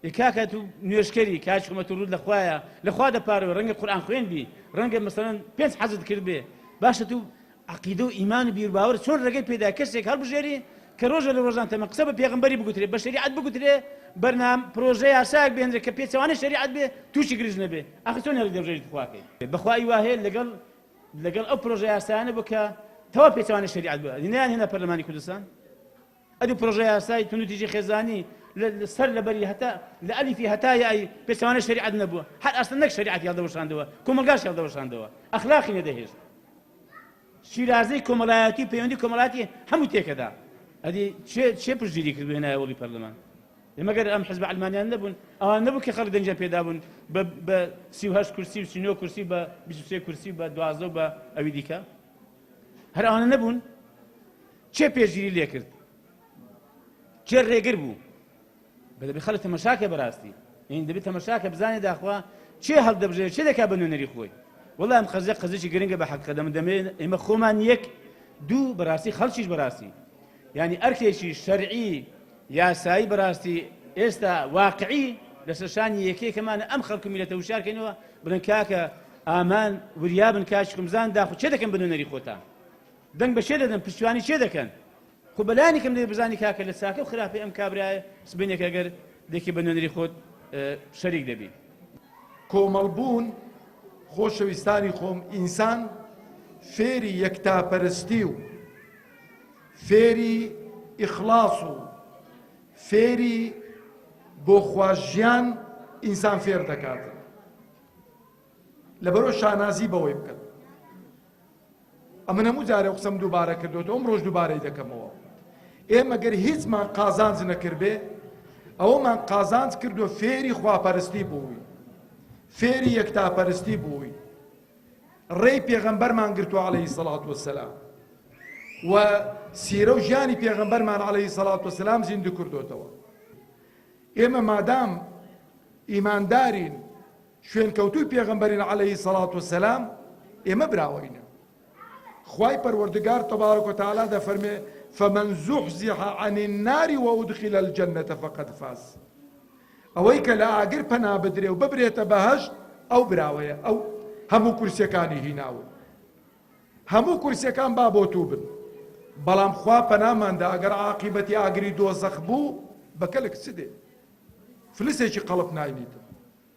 کاکە تو نوێشکەری کاچکمە ڕوود لەخوایە لەخوا دەپارەوە ڕەنگە قورئان خوێنبی ڕەنگە مەسەڵەن 5 حەزت کرد بێ باشە تو عەقیدە و ئیمان و بیرباوەر چۆن ڕێگەی پێدا کەسێک هەڵبژێری کە ڕۆژە لە ڕۆژان تەمە قسە بە پێغەمبەری بگوترێ بە شریعەت بگوترێ بەرنام پرۆژەی یاساک بهێنرێت کە پێچەوانەی شریعەت بێ تووشی گرژ نەبێ ئاخر چۆن هێڵی دەبژێریت خواکەی بەخوای وا هەیە لەگەڵ ئەو پرۆژە یاسایانە بۆ کە تەوا پێچەوانەی شریعەت بێ هێنایان هێنا پەرلەمانی کوردستان ئەدوو پرۆژە یاسای تونوتیژی خێزانی سەر لەبەری هەتا لە ئەلیفی هەتا یای پێچەوانەی شریعەت نەبووە هەر ئەسڵ نەک شریعەت هێڵدەوەشاندەوە کۆمەلگاش هێڵدەوەشاندەوە ئەخلاقی نەدەهێشت شیرازەی کۆمەڵایەتی پەیوەندی کۆمەڵایەتی هەموو تێکەدا ئەدی چێ پشتگیری کردو هێنایە وەڵی پەرلەمان ئێمەگەر ئەم حزب عەلمانیان نەبوون ئەوان نەبوو کە خەڵک دەنجیان پێدا بوون بە 38 کورسی و 39 کورسی بە 23 کورسی بە 12 و بە ئەوی دیکە هەر ئەوانە نەبوون چێ پێشگیری لێ کرد چێ ڕێگر بوو بەدەبێ خەڵک تەمەشاکە بەڕاستی یعنی دەبێت تەمەشاکە بزانێ داخوا چێ هەڵدەبژێت چێ دەکا بە نوێنەری خۆی وەڵام ئەم قەزێکی گرنگە بە حەقیقەت دەمێن ئێمە خۆمان یەک دوو بەڕاستی خەڵکیش بەڕاستی یعنی ئەرکێکی شەرعی یاسایی بەڕاستی ئێستا واقعی لەسەر شانی یەکێکەمانە ئەم خەڵک و میلەتە وشارکەینەوە بڵێن کاکە ئامان وریابن کاچکمزان داخو چێ دەکەن بە نوێنەری خۆتان دەنگ بە چێ دەدەن پشتیوانی چێ دەکەن خۆ بەلایانی کەم دەبێت بزانی کاکە لە چاکە و خراپی ئەم کابرایە سبینێک ئەگەر دێکی بە نوێنەری خۆت شەریک دەبی کۆمەڵبوون خۆشەویستانی خۆم ئینسان فێری یەکتاپەرستی و فێری ئیخلاص و فێری بۆ خواژیان ئینسان فێر دەکاتن لەبەرەوە شانازی بەوەی بکەن ئەمە هەموو جارێ قسەم دووبارە کردوێتەوە ئەم ڕۆژ دووبارەی دەکەمەوە ئێمە گەر هیچمان قازانج نەکرد بێ ئەوەمان قازانج کردووە فێری خواپەرستی بووی فێری یەکتاپەرستی بووی ڕێی پێغەمبەرمان گرتووە عەلەیهی سەڵات وەسەلام و سیرە و ژیانی پێغەمبەرمان عەلەیهی سەڵات وەسەلام زیندوو کردوتەوە ئێمە مادام ئیماندارین شوێنکەوتووی پێغەمبەرین عەلەیهی سەڵات وەسەلام ئێمە براوەینە خوای پەروەردگار تەبارەک و تەعالا دەفەرمێ فمن زحزح عن النار وأدخل الجنة فقد فاز ئەوەی کە لە ئاگر پەنا بدرێ و ببرێتە بەهەشت ئەو براوەیە ئەو هەموو کورسیەکانی هیناون هەموو کورسیەکان با بۆ تو بن بەڵام خوا پەناماندا ئەگەر عاقیبەتی ئاگری دۆزەخ بوو بەکەلک چ دێ فلسێکی قەڵب ناینیتە